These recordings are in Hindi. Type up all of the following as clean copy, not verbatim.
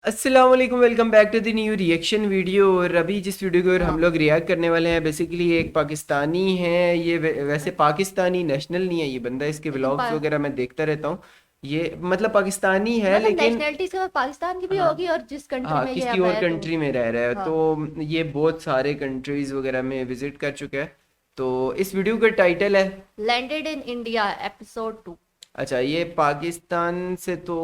अस्सलाम वालेकुम, welcome back to the new reaction video. और अभी जिस वीडियो को हम लोग रिएक्ट करने वाले हैं बेसिकली एक पाकिस्तानी है। ये वैसे पाकिस्तानी नेशनल नहीं है ये बंदा, इसके लेकिन व्लॉग्स वगैरह मैं देखता रहता हूँ। ये मतलब पाकिस्तानी है मतलब लेकिन नेशनलिटी से पाकिस्तान की भी हाँ होगी और जिस कंट्री हाँ में ये किसी अब और है तो। कंट्री में रह रहा है, हाँ। तो ये बहुत सारे कंट्रीज वगैरह में विजिट कर चुका है। तो इस वीडियो का टाइटल है, लैंडेड इन इंडिया एपिसोड 2। अच्छा ये पाकिस्तान से तो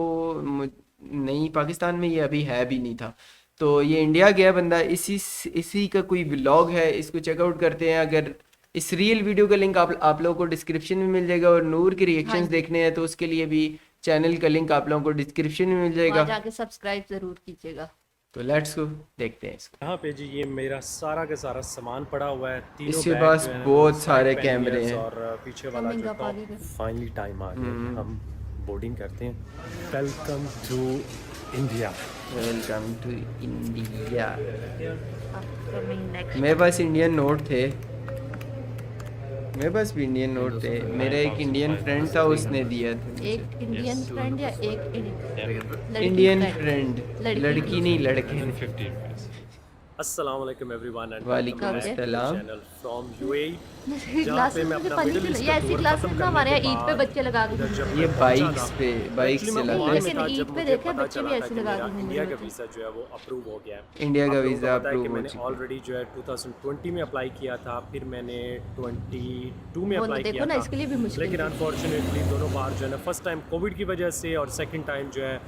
नहीं, पाकिस्तान में ये अभी है भी नहीं था। तो ये इंडिया गया बंदा, इसी इसी का कोई व्लॉग है, इसको चेकआउट करते हैं। अगर इस रियल वीडियो का लिंक आप लोगों को डिस्क्रिप्शन में मिल जाएगा, और नूर के हाँ रिएक्शंस जी, देखने हैं तो उसके लिए भी चैनल का लिंक आप लोगों को डिस्क्रिप्शन में मिल वहाँ जाएगा। जाके सब्सक्राइब जरूर कीजिएगा। तो लेट्स गो, देखते हैं इसको। यहाँ पे जी ये मेरा सारा का सारा सामान पड़ा हुआ है। तीनों इसके बैग पास जो है ना वो बहुत साइड सारे कैमरे पैनियर्स हैं। और पीछे वाला जो कमिंग अप टॉप। आगे में। फाइनली टाइम आ गया, हम बोर्डिंग करते हैं। Welcome to India. Welcome to India. Upcoming next. मेरे पास इंडियन नोट थे, मेरे पास भी इंडियन नोट थे। मेरा एक इंडियन फ्रेंड था, उसने दिया था मुझे। एक इंडियन फ्रेंड या एक लड़की इंडियन फ्रेंड? फ्रेंड, लड़की लड़की नहीं लड़के। अस्सलाम वालेकुम एवरीवन एंड वालेकुम Okay. अस्सलाम। Channel from UAE. क्लास पे में मैं मुझे अपना पढ़नी मिडिल थी ईस्ट ये का ऐसी टूर क्लासेस खत्म ना करने हमारे के यहाँ ईद पे बाद बच्चे लगा के इधर जब घूमते ये हैं। मैं पहुंचा बाइक्स था, पे, बाइक एक्चुअली से मैं लाते वहाँ हैं। पे लेकिन था ईद जब पे मुझे देखे पता बच्चे भी चला था ऐसे कि लगा मेरा के घूम इंडिया रहे का होते हैं। वीज़ा जो है वो अप्रूव हो गया है। इंडिया का आप लोगों वीज़ा को पता है कि अप्रूव हो मैंने चुका है। ऑलरेडी जो है 2020 में अप्लाई किया था, फिर मैंने 22 में वो अप्लाई देखो किया ना था। इसके लिए भी मुश्किल लेकिन थी। अनफॉर्चुनेटली दोनों बार जो है ना, फर्स्ट टाइम कोविड की वजह से और सेकंड टाइम जो है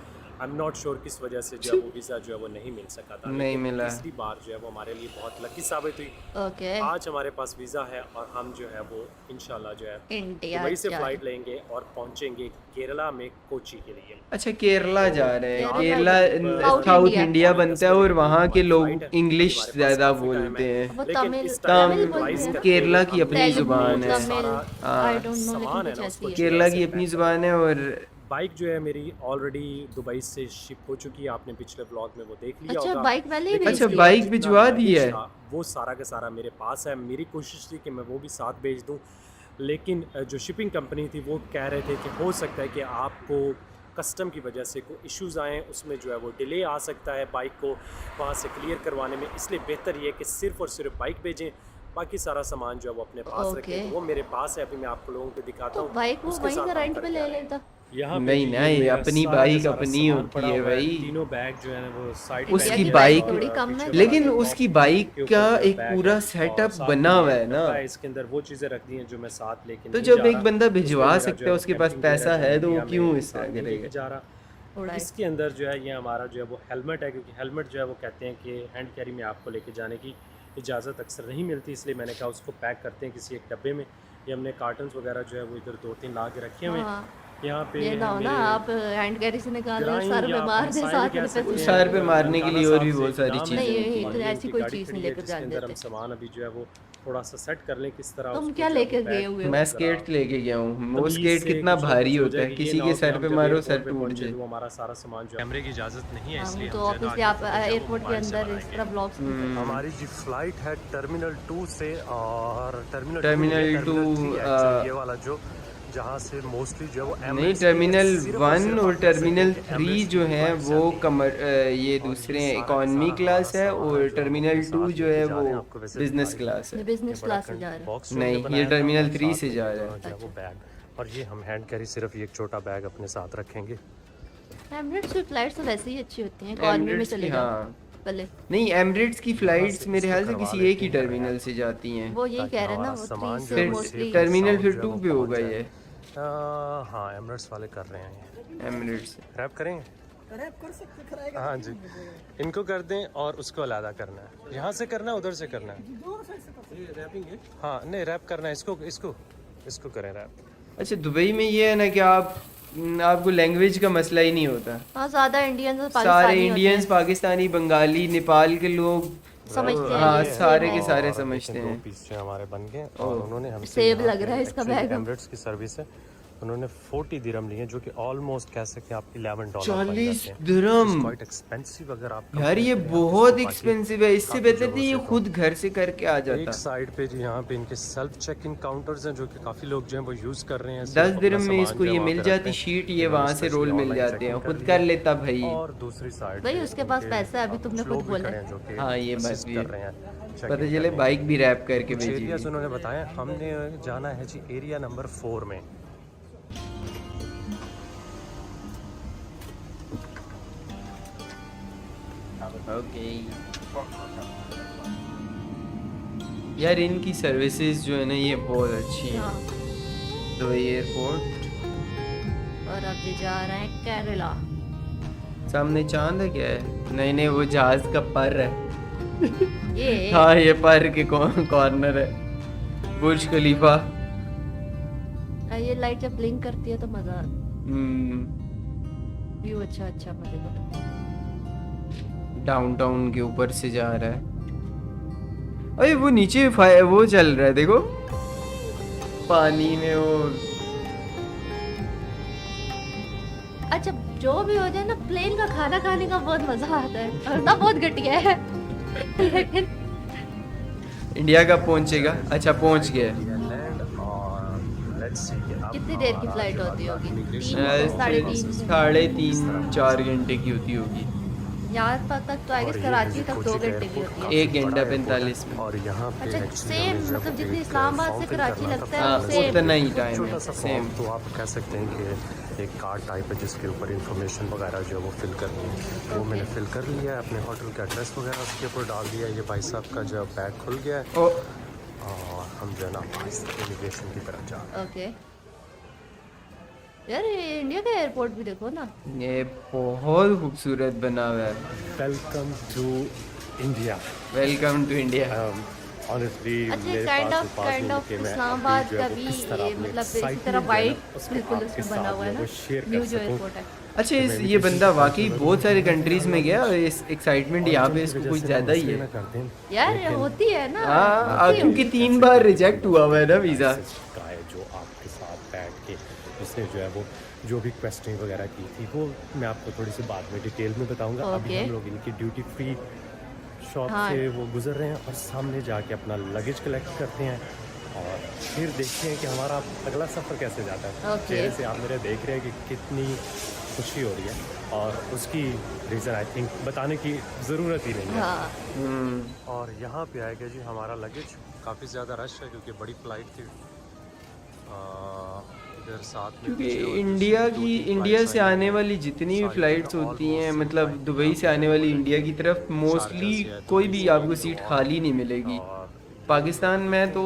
आई एम नॉट श्योर किस वजह से जो है वो वीज़ा जो है वो नहीं मिल सका था। नहीं लेकिन मिला। तीसरी बार जो है वो हमारे लिए बहुत लकी साबित हुई। ओके। आज हमारे पास वीज़ा है और हम जो है वो इंशाल्लाह जो है इंडिया दुबई से जा फ्लाइट लेंगे और पहुंचेंगे केरला में कोची के लिए। अच्छा केरला तो जा रहे हैं। यहाँ केरला पे Kerala south south India. India पौने 10 बनता है, बजे और के वहाँ करीब के हमारी लोग फ्लाइट है। इंग्लिश हमारे पास ज़्यादा काफ़ी टाइम बोलते है, हैं। वो लेकिन तमिल इस तम टाइम तमिल बोलते यूटिलाइज हैं। करते हुए केरला की हम अपनी तेलुगु ज़ुबान है। तमिल हाँ आई डोंट नो सामान लेकिन है कुछ ना ऐसी उसको है। केरला से की पैक अपनी करते ज़ुबान है। और बाइक जो है मेरी ऑलरेडी दुबई से शिप हो चुकी है, आपने पिछले ब्लॉग में वो देख लिया अच्छा होगा। बाइक पहले ही लेकिन भेज अच्छा उसके दी बाद है। बाइक जितना भिजवा दी लगेज है। था वो सारा का सारा मेरे पास है। मेरी कोशिश थी कि मैं वो भी साथ भेज दूं, लेकिन जो शिपिंग कंपनी थी वो कह रहे थे कि हो सकता है कि आपको कस्टम की वजह से कोई इश्यूज़ आएँ, उसमें जो है वो डिले आ सकता है बाइक को वहाँ से क्लियर करवाने में। इसलिए बेहतर ये है कि सिर्फ़ और सिर्फ बाइक भेजें, बाकी सारा सामान जो है वो अपने पास ओके। रखें। तो वो मेरे पास है, अभी मैं आपको लोगों को दिखाता तो हूँ। बाइक वो उसके वहीं साथ से हम रेंट पे करके ले आ रहे हैं। लेता। यहाँ पे नहीं जी ना, ये ये मेरा अपनी सारा का बाइक सारा अपनी सामान होती पड़ा है हुआ है। भाई। तीनों बैग जो है ना वो साइड इंडिया उसकी की बाइक, थोड़ी कम है। लेकिन उसकी बाइक के ऊपर का जो है एक बैग पूरा है, सेटअप और साथ बना में हुआ ये है ना। डब्बा है, इसके अंदर वो चीज़ें रख दी हैं जो मैं साथ लेके तो नहीं जब जा एक रहा। बंदा उसमें भिजवा मेरा सकता जो है, वो उसके पास कैंपिंग गियर पैसा जो है, तो वो इंडिया क्यों में इस साथ तरह नहीं लेके करेगा। जा रहा। उड़ाई। इसके अंदर जो है ये हमारा जो है वो हेलमेट है, क्योंकि हेलमेट जो है वो कहते हैं कि हैंड कैरी में आपको लेके जाने की इजाज़त अक्सर नहीं मिलती, इसलिए मैंने कहा उसको पैक करते हैं किसी एक डब्बे में। ये हमने कार्टन्स वगैरह जो है वो इधर 2-3 ला के रखे हुए हैं। हाँ यहाँ पे ये ना हो ना मेरे आप हैंड कैरी से निकाल रहे हो, ग्राइन सर या पे आप मार दे हमसाए भी 7 कह रुपए सकते से। हैं। सर पे मारने के लिए और भी साहब से बहुत एक सारी नाम है, चीज़ें नहीं होती और हैं। ये ऐसी उनकी कोई गाड़ी चीज़ खड़ी नहीं है लेकर जिसके जाने अंदर हम देते। सामान अभी जो है वो थोड़ा सा सेट कर लें किस तरह तुम उसको क्या जो है वो लेकर गए पैक हुए हो? मैं जरा स्केट लेके गया हूँ। वो तमीज़ स्केट से कितना कुछ भारी हो होता जाए है, कि ये किसी ना के हो कि सर हम पे जब मारो सर एयरपोर्ट पे टूट पहुंचे जाए। तो हमारा सारा सामान जो कैमरे की इजाज़त नहीं है, हाँ वो इसलिए तो हम जो है ना ऑब्वियसली आगे आप footage है वो एयरपोर्ट के मोबाइल से अंदर इस बनाएंगे। तरह ब्लॉग्स नहीं करते। हमारी जी फ्लाइट है टर्मिनल 2 से, और टर्मिनल 2 नहीं है, टर्मिनल टू, टर्मिनल 3 एक्चुअली ये वाला जो जहाँ से मोस्टली जो है वो नहीं एमिरेट्स की है। टर्मिनल सिर्फ और 1 सिर्फ और आप कह सकते हैं टर्मिनल कि 3 एमिरेट्स जो की है फ्लाइट्स वो जाती हैं। ये और दूसरे ये हैं, सारा का इकॉनमी सारा क्लास हमारा है, सामान और है जो हम टर्मिनल अपने 2 साथ जो लेके है जा वो रहे हैं, आपको वैसे बिजनेस दिखाई क्लास ये है। बिजनेस क्लास से जा रहे हैं। बॉक्स नहीं ये टर्मिनल 3 से जा रहा है। जो है वो बैग, और ये हम हैंड कैरी सिर्फ ये एक छोटा बैग अपने साथ रखेंगे। एमिरेट्स की फ्लाइट्स तो वैसे ही अच्छी होती हैं, इकॉनमी में एमिरेट्स की, चले जाओ हाँ पहले। नहीं एमिरेट्स की यहाँ फ्लाइट्स से मेरे इसको ख्याल से करवा किसी एक लेते ही हैं टर्मिनल से जाती हैं। वो यही ताकि कह रहे हैं ना, हमारा वो सामान 3 जो से है वो mostly. safe and terminal sound फिर जो है 2 वो पे पहुंच होगा जाए। ये हाँ एमिरेट्स वाले कर रहे हैं ये। एमिरेट्स। रैप करेंगे, हाँ जी, इनको कर दें और उसको अलग करना है। यहाँ से करना है, उधर से करना है। हाँ नहीं रैप करना है, इसको इसको इसको करें रैप। अच्छा दुबई में ये है ना कि आपको लैंग्वेज का मसला ही नहीं होता। हाँ ज्यादा इंडियन और सारे पाकिस्तानी होते इंडियंस, हैं, पाकिस्तानी, बंगाली, नेपाल के लोग समझते हैं हाँ ये सारे सेब के है। सारे और समझते देखें, हैं। 2 पीस जो हमारे बन गए और उन्होंने हमसे सेब यहाँ लग पे रहा है इसका actually बैग। एमिरेट्स की सर्विस है, उन्होंने 40 दिरहम लिए जो कि ऑलमोस्ट कह सकते हैं आप $11 $40 दिरहम। क्वाइट एक्सपेंसिव अगर आप यार ये compare करें बहुत आपको बाकी एक्सपेंसिव है, इससे काफ़ी बेहतर जगहों थी ये से तो। खुद घर से करके आ एक जाता। साइड पे जी यहाँ पे इनके सेल्फ चेक इन काउंटर्स हैं जो कि काफ़ी लोग जो हैं वो यूज़ कर रहे हैं। 10 दिरहम में इसको ये मिल जाती शीट, ये वहां से रोल मिल जाते हैं, खुद कर लेता भाई। और दूसरी साइड भाई उसके पास पैसा है, अभी तुमने खुद बोला है। जो कि हाँ, ये बात assist भी कर है। रहे हैं पता checking चले करने में। बाइक भी रैप करके कुछ भेजी एरियाज हुई। उन्होंने बताया हमने जाना है जी एरिया नंबर 4 में। ओके यार इनकी सर्विसेज जो है ना ये बहुत अच्छी हैं। हाँ, दुबई एयरपोर्ट, और अब ये जा रहे हैं केरला। सामने चांद है क्या है? नहीं नहीं, वो जहाज का पर है। ये हाँ ये पर के कॉर्नर है, बुर्ज खलीफा। ये लाइट जब ब्लिंक करती है तो मजा आता हम्म, व्यू अच्छा अच्छा मजे का। डाउनटाउन के ऊपर से जा रहा है। अरे वो नीचे वो चल रहा है देखो, पानी में वो। अच्छा जो भी हो जाए ना, प्लेन का खाना खाने का बहुत मजा आता है, और ना बहुत घटिया है लेकिन इंडिया का पहुंचेगा। अच्छा पहुंच गया। कितनी देर की फ्लाइट होती होगी? 3 साढ़े 3? 3.5-4 घंटे की होती होगी। यहाँ तक तो आई गेस कराची तक 2 घंटे की होती है। 1 घंटा 45 मिनट। और यहाँ पे अच्छा actually सेम, हमें जब मतलब जितनी एक इस्लामाबाद से form fill कराची करना लगता था, है हाँ, वो सेम। उतना ही टाइम छोटा है, सा सेम। फॉर्म, तो आप कह सकते हैं कि एक कार्ड टाइप है जिसके ऊपर इंफॉर्मेशन वगैरह जो है वो फिल करनी है। वो मैंने फिल कर लिया है, अपने होटल का एड्रेस वगैरह उसके ऊपर डाल दिया। ये भाई साहब का जो बैग खुल गया है ओ और हम जो है ना इमिग्रेशन की तरफ जा रहे हैं। ओके यार, ये इंडिया का एयरपोर्ट भी देखो ना। ये बहुत खूबसूरत बना हुआ है। Welcome to India. Welcome to India. Honestly अच्छा काइंड ऑफ इस्लामाबाद का भी ये मतलब इसी तरह वाइट बिल्कुल उसमें बना हुआ है ना, न्यू जो एयरपोर्ट है। अच्छा ये बंदा वाकई बहुत सारे कंट्रीज में गया और इस एक्साइटमेंट यहाँ पे इसको कुछ ज्यादा ही है। यार होती है ना, हाँ होती क्योंकि 3 बार रिजेक्ट हुआ हुआ है ना वीजा। का है जो आपके साथ बैठ के उसने जो है वो जो भी क्वेश्चन वगैरह की थी वो मैं आपको थोड़ी सी बाद में डिटेल में बताऊंगा। अभी Okay. हम लोग इनकी ड्यूटी फ्री शॉप हाँ। से वो गुजर रहे हैं और सामने जाके अपना लगेज कलेक्ट करते हैं और फिर देखते हैं कि हमारा अगला सफ़र कैसे जाता है। Okay. चेहरे से आप मेरे देख रहे हैं कि कितनी खुशी हो रही है और उसकी रीज़न आई थिंक बताने की ज़रूरत ही नहीं है। हाँ हम्म, और यहाँ पे आएगा जी हमारा लगेज। काफ़ी ज़्यादा रश है क्योंकि बड़ी फ़्लाइट थी। इधर साथ में क्योंकि पीछे और इंडिया दूसरी की 2-3 इंडिया flights से आई आने हैं। वाली जितनी भी सारी फ्लाइट्स जगह होती हैं, almost मतलब flight दुबई से आने वाली इंडिया की तरफ मोस्टली से है, कोई दुबई भी से आपको भी सीट तो खाली नहीं मिलेगी। और पाकिस्तान में तो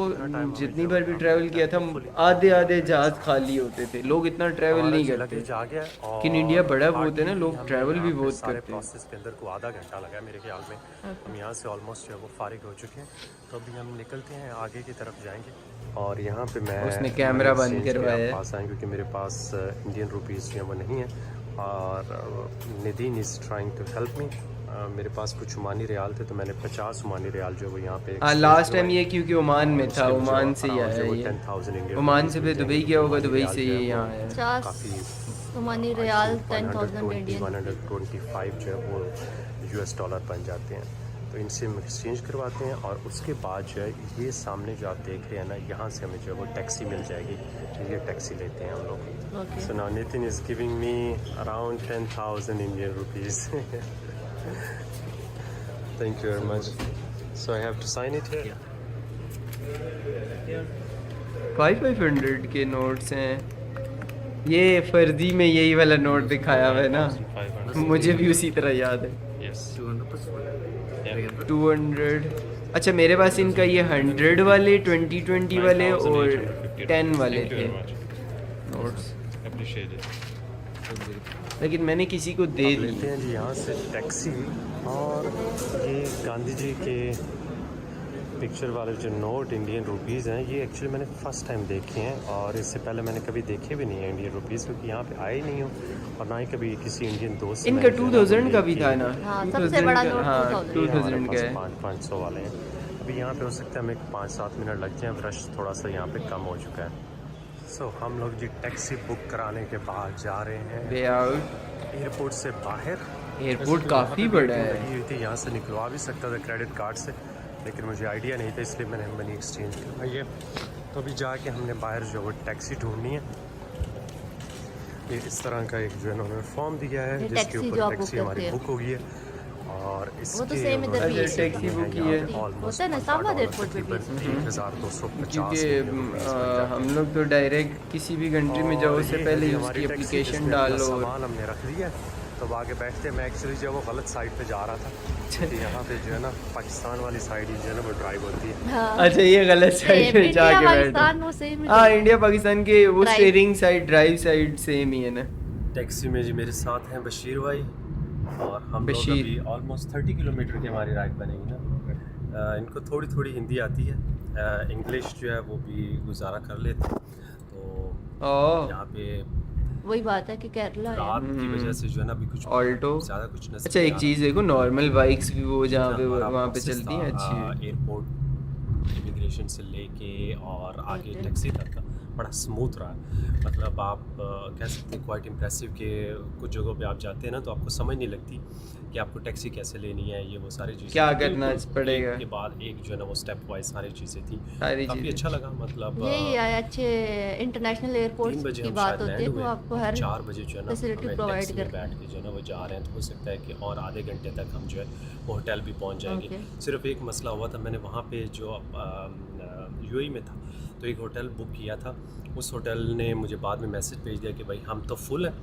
जितनी बार भी ट्रैवल किया था आधे आधे जहाज खाली होते थे, लोग इतना ट्रैवल हमारा नहीं जो करते। लगेज आ गया और लेकिन इंडिया बड़ा बहुत है ना, hardly लोग हमें travel भी यहाँ पे बहुत सारे करते हैं। प्रोसेस के अंदर को आधा घंटा लगा है मेरे ख्याल में। हम यहाँ से ऑलमोस्ट जो है वो फारिग हो चुके हैं, तो अभी हम निकलते हैं आगे की तरफ जाएंगे। और यहाँ पे मैं उसने कैमरा बंद exchange के करवाया है। पास आए क्योंकि मेरे पास इंडियन रुपीज़ जो है वो नहीं है और निदीन is trying to help me. मेरे पास कुछ ओमानी रियाल थे तो मैंने 50 ओमानी रियाल जो है वो यहाँ पे हाँ exchange लास्ट टाइम करवाए। ये क्योंकि ओमान में था, उसके मुझे ओमान से ही around आया जो वो है ये। 10,000 इंडियन ओमान रुपीज़ से फिर मिल दुबई जाएंगे। गया होगा, ओमानी दुबई रियाल से जो है ये वो यहाँ आया। 50 काफ़ी ओमानी रियाल 10,000 इंडियन। 125 जो है वो US डॉलर बन जाते हैं, तो इनसे हम एक्सचेंज करवाते हैं। और उसके बाद जो है ये सामने जो आप देख रहे हैं ना, यहाँ से हमें जो है वो टैक्सी मिल जाएगी, तो ये टैक्सी लेते हैं हम लोग। Okay so now Nitin is giving me around 10,000 Indian rupees. Thank you very much. So I have to sign it here. 500 के नोट्स हैं। ये फर्जी में यही वाला नोट दिखाया हुआ है ना, मुझे भी उसी तरह याद है। 200। अच्छा मेरे पास इनका ये 100 वाले 2020 वाले और 10 वाले थे नोट्स, लेकिन मैंने किसी को दे अब दी। लेते हैं जी यहाँ से टैक्सी। और ये गांधी जी के पिक्चर वाले जो नोट इंडियन रुपीज़ हैं, ये एक्चुअली मैंने फ़र्स्ट टाइम देखे हैं और इससे पहले मैंने कभी देखे भी नहीं है इंडियन रुपीज़, क्योंकि यहाँ पे आए नहीं हूँ और ना ही कभी किसी इंडियन दोस्त से इनका मैंने जो है ना वो 2000 का भी लेके- था ना, हाँ, सबसे 2000 बड़ा का- नोट हाँ 2000 2000 का है। 500 वाले हैं। अभी यहाँ पे हो सकता है हमें 5-7 मिनट लग जाए, रश थोड़ा सा यहाँ पे कम हो चुका है। सो हम लोग जी टैक्सी बुक कराने के बाद जा रहे हैं वे आउट। एयरपोर्ट से बाहर। एयरपोर्ट काफ़ी बड़ा है। लगी हुई थी, यहाँ से निकलवा भी सकता था क्रेडिट कार्ड से, लेकिन मुझे आइडिया नहीं था, इसलिए मैंने मनी एक्सचेंज करवाई है। तो अभी जाके हमने बाहर जो है वो टैक्सी ढूंढनी है। ये इस तरह का एक जो है उन्होंने फॉर्म दिया है ये जिसके टैक्सी जो ऊपर आप टैक्सी बुक हमारी करते बुक हो गई है। और वो तो इसके सेम इधर भी अच्छा, है। टैक्सी बुक की है। होता है ना, इस्लामाबाद एयरपोर्ट पे भी है। 1250 क्योंकि हम लोग तो डायरेक्ट किसी भी कंट्री में जाओ उससे पहले ही उसकी एप्लीकेशन डालो। सामान हमने रख दिया है, तो अब आगे बैठते हैं। मैं एक्चुअली जो है वो गलत साइड पे जा रहा था, तो यहाँ पे जो है ना पाकिस्तान वाली साइड ही जो है ना वो ड्राइव होती है। हाँ, अच्छा, ये गलत साइड सेम पे इंडिया जाके पाकिस्तान बैठो। वो सेम हाँ, इंडिया पाकिस्तान के वो Drive। Steering side, drive side same ही है ना। टैक्सी में जी मेरे साथ हैं बशीर भाई, और हम लोग बशीर। अभी ऑलमोस्ट 30 किलोमीटर की हमारी राइड बनेगी ना। इनको थोड़ी थोड़ी हिंदी आती है, इंग्लिश जो है वो भी गुजारा कर लेते हैं। तो ओह, यहाँ पे वही बात है कि केरला है। रात की वजह से जो है ना अभी कुछ ऑल्टो। ज़्यादा कुछ नजर अच्छा, नहीं एक आ चीज़ देखो, नॉर्मल बाइक्स भी वो जहाँ पे हमारा वहाँ पे process चलती हैं था, अच्छी है। एयरपोर्ट इमिग्रेशन से लेके और आगे Okay। टैक्सी तक का बड़ा स्मूथ रहा। मतलब आप कह सकते हैं क्वाइट इम्प्रेसिव के कुछ जगहों पे आप जाते हैं ना तो आपको समझ नहीं लगती कि आपको टैक्सी कैसे लेनी है, ये वो सारी चीज़ें क्या बिल्कुल करना पड़ेगा। एक के बाद एक जो है ना वो स्टेप वाइज सारी चीज़ें थी। सारी काफ़ी चीज़ें। अच्छा लगा। मतलब यही है अच्छे इंटरनेशनल 3 एयरपोर्ट्स बजे की हम बात शायद होती है लैंड कि वो हुए, आपको हर 4 बजे जो है ना फैसिलिटी हमें प्रोवाइड टैक्सी में करते हैं। बैठ के जो है ना वो जा रहे हैं। तो हो सकता है कि और आधे घंटे तक हम जो है वो होटल भी पहुंच जाएंगे। Okay। सिर्फ एक मसला हुआ था, मैंने वहाँ पे जो यूएई में था तो एक होटल बुक किया था, उस होटल ने मुझे बाद में मैसेज भेज दिया कि भाई हम तो फुल हैं।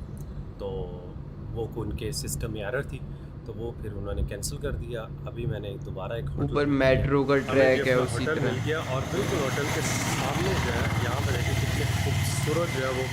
तो वो उनके सिस्टम में एरर थी, तो वो फिर उन्होंने कैंसिल कर दिया। अभी मैंने दोबारा एक होटल ऊपर बुक किया। मेट्रो का हमें ट्रैक भी है अपना उसी होटल मिल तरह। गया, और बिल्कुल होटल के सामने जो है यहाँ पर देखिए कितने खूबसूरत जो है वो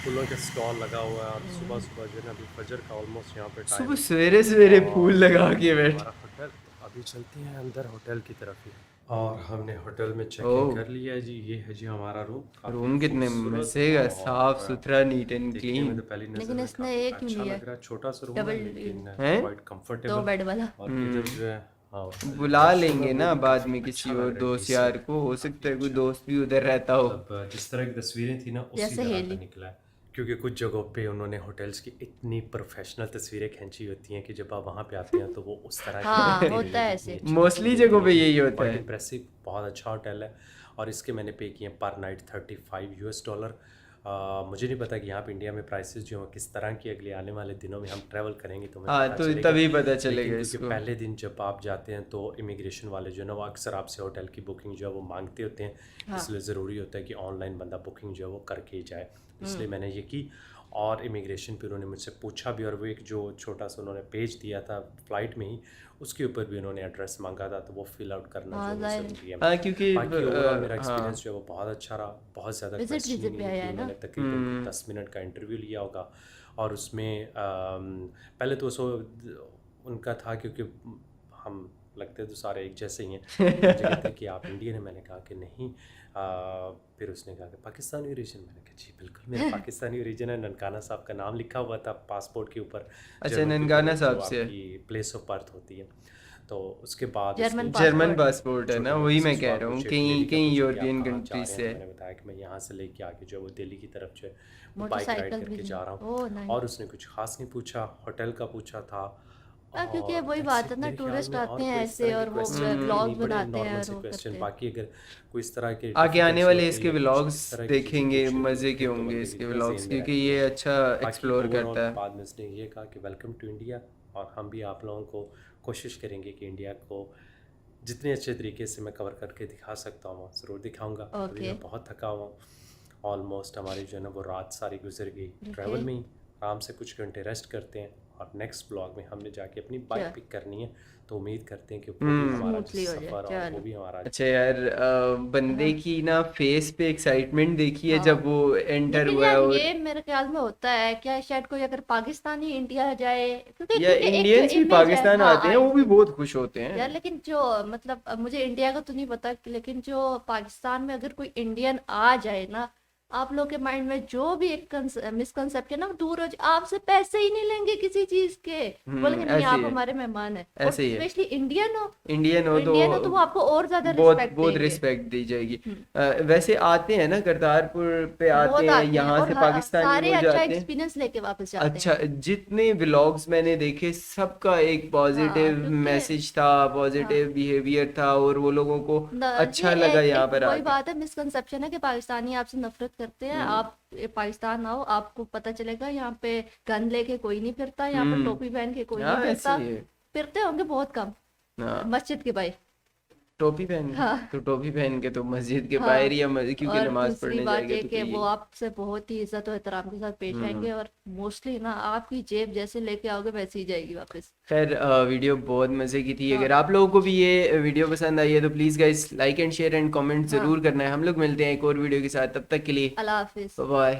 फूलों के स्टॉल लगा हुआ है। और सुबह सुबह जो है ना अभी फजर का ऑलमोस्ट यहाँ पे टाइम सुबह सवेरे सवेरे फूल लगा के बैठ। हमारा होटल। अभी चलते हैं अंदर होटल की तरफ ही, और हमने होटल में चेक ओह। इन कर लिया है जी। ये है जी हमारा रूम। काफी रूम कितने खूबसूरत मजे का, और साफ सुथरा, नीट एंड देखने में क्लीन तो पहली नजर लेकिन में इसने काफी एक क्यों अच्छा लिया लग रहा है। छोटा सा रूम है डबल लेकिन हैं? Quite 2 comfortable. बेड वाला। और इधर जो है हाँ, बुला washroom लेंगे है, वो ना भी बाद काफी में अच्छा किसी लग और रहा है, दोस्त decent, यार को, हो काफी सकता है कोई अच्छा। दोस्त भी उधर रहता हो। मतलब जिस तरह की तस्वीरें थी ना उसी जैसे तरह हेली। का निकला है। क्योंकि कुछ जगहों पे उन्होंने होटल्स की इतनी प्रोफेशनल तस्वीरें खींची होती हैं कि जब आप वहाँ पे आते हैं तो वो उस तरह की हाँ, दिखती नहीं होता है इतनी ऐसे। अच्छी मोस्टली तस्वीरें जगहों पे नहीं। यही होता Quite है। impressive, बहुत अच्छा होटल है। और इसके मैंने पे किए पर नाइट $35। मुझे नहीं पता कि यहाँ पे इंडिया में प्राइसेस जो हैं किस तरह की अगले आने वाले दिनों में हम ट्रैवल करेंगे तो हमें हाँ, पता तो चलेगा। तभी पता लेकिन चलेगा क्योंकि इसको। पहले दिन जब आप जाते हैं तो इमिग्रेशन वाले जो है ना वो अक्सर आपसे होटल की बुकिंग जो है वो मांगते होते हैं। हाँ। इसलिए ज़रूरी होता है कि ऑनलाइन बंदा बुकिंग जो है वो करके ही जाए। इसलिए मैंने ये की। और इमिग्रेशन पे उन्होंने मुझसे पूछा भी, और वो एक जो छोटा सा उन्होंने पेज दिया था फ़्लाइट में ही, उसके ऊपर भी उन्होंने एड्रेस मांगा था, तो वो फिल आउट करना हाँ, जो है जाहिर है। ज़रूरी है। हाँ, क्योंकि बाकी ओवरऑल मेरा हाँ, एक्सपीरियंस जो है वो बहुत अच्छा रहा। बहुत ज़्यादा Visit क्वेश्चन visit पे आया है ना? उन्होंने तकरीबन 10 मिनट का इंटरव्यू लिया होगा। और उसमें पहले तो सो उनका था क्योंकि हम लगते तो सारे एक जैसे ही हैं। मुझे कहते कि आप इंडियन हैं, मैंने कहा कि नहीं। फिर उसने कहा कि पाकिस्तानी ओरिजिन, मैंने कहा जी बिल्कुल मेरा पाकिस्तानी ओरिजिन है। ननकाना साहब का नाम लिखा हुआ था पासपोर्ट के ऊपर। अच्छा, जर्मन के ननकाना ऊपर, साहब जो से। आपकी प्लेस ऑफ बर्थ होती है। तो उसके बाद जर्मन उसने- जर्मन पासपोर्ट। पासपोर्ट है ना, छोटे वही मोटे मैं से कह सवाल रहा हूँ, पूछे, कहीं दिल्ली का कहीं पूछे कि यूरोपियन आप कहाँ कंट्री जा रहे से हैं। है। मैंने बताया कि मैं यहाँ से लेके आके जो है वो दिल्ली की तरफ जो है बाइक मोटरसाइकिल राइड करके भी जा रहा हूँ। Oh nice. और उसने कुछ खास नहीं पूछा, होटल का पूछा था। हाँ, क्योंकि और वही that's बात it, है ना, मेरे ख्याल टूरिस्ट में। और आते हैं कोई इस ऐसे तरह और के वो क्वेश्चन व्लॉग्स नहीं, बड़े बनाते हैं नॉर्मल और से वो क्वेश्चन। करते हैं। बाकी अगर कोई इस तरह के आगे आने difficulty वाले होती इसके है, कुछ व्लॉग्स इस तरह की चीज़ें देखेंगे, पूछी मज़े के तो होंगे बंदे इसके की व्लॉग्स, ज़हन में क्योंकि रहती ये है। अच्छा बाकी एक्सप्लोर ओवरऑल करता है। बाद में उसने ये कहा कि वेलकम टू इंडिया, और हम भी आप लोगों को कोशिश करेंगे कि इंडिया को जितने अच्छे तरीके से मैं कवर करके दिखा सकता हूँ ज़रूर दिखाऊंगा। अभी Okay। मैं बहुत थका हुआ हूँ। ऑलमोस्ट हमारी जो है ना वो रात सारी गुजर गई ट्रैवल Okay। में ही। आराम से कुछ घंटे रेस्ट करते हैं, और नेक्स्ट ब्लॉग में हमने जाके अपनी बाइक अच्छा। पिक करनी है। तो उम्मीद करते हैं कि वो भी हमारा Smoothly हो जाए, सफ़र और वो चलो। भी हमारा अच्छा यार, बंदे की ना फेस पे एक्साइटमेंट देखी है हाँ। जब वो एंटर लेकिन हुआ है। यार और ये मेरे ख्याल में होता है क्या, शायद कोई अगर पाकिस्तानी इंडिया जाए, क्योंकि या क्योंकि एक जो इंडियंस भी image है, पाकिस्तान हाँ, आते हैं, वो भी बहुत खुश होते यार हैं। लेकिन जो मतलब अब मुझे इंडिया का तो नहीं पता, लेकिन जो पाकिस्तान में अगर कोई इंडियन आ जाए ना, आप लोग के माइंड में जो भी एक मिसकंसेप्ट है ना वो दूर हो जाए। आपसे पैसे ही नहीं लेंगे किसी चीज के, बोलेंगे नहीं ऐसे आप ही है, हमारे मेहमान हैं। और ऐसे ही है। स्पेशली इंडियन हो, इंडियन हो इंडियन हो तो वो आपको और ज्यादा बहुत रिस्पेक्ट बहुत देंगे। रिस्पेक्ट दी जाएगी। वैसे आते हैं ना करतारपुर पे आते बहुत हैं, आते हैं यहाँ और से पाकिस्तानी सारे वो अच्छा जाते हैं। एक्सपीरियंस लेके वापस जाते अच्छा, हैं। जितने व्लॉग्स मैंने देखे सबका एक हाँ पॉजिटिव क्योंकि मैसेज था, हाँ पॉजिटिव बिहेवियर था, और वो लोगों को अच्छा ये लगा एक, यहाँ एक पर वही आकर। बात है, मिसकंसेप्शन है कि पाकिस्तानी आपसे नफरत करते हैं। आप पाकिस्तान आओ, आपको पता चलेगा यहाँ पे गन लेके कोई नहीं फिरता, यहाँ पे टोपी पहन के कोई नहीं हाँ ऐसे फिरता। ही है। फिरते होंगे बहुत कम, हाँ, मस्जिद के भाई। टोपी पहन हाँ तो टोपी पहन के तो मस्जिद के हाँ। बाहर या क्योंकि और नमाज दूसरी पढ़ने बात जाएगा ये तो कि कोई। वो आपसे बहुत ही इज्जत और एहतराम के साथ पेश आएंगे, और मोस्टली ना आपकी जेब जैसे लेके आओगे वैसे ही जाएगी वापस। खैर वीडियो बहुत मज़े की थी। हाँ अगर आप लोगों को भी ये वीडियो पसंद आई है तो please guys like and share and comment हाँ। ज़रूर करना है। हम लोग मिलते हैं एक और वीडियो के साथ, तब तक के लिए अल्लाह हाफिज। बाय।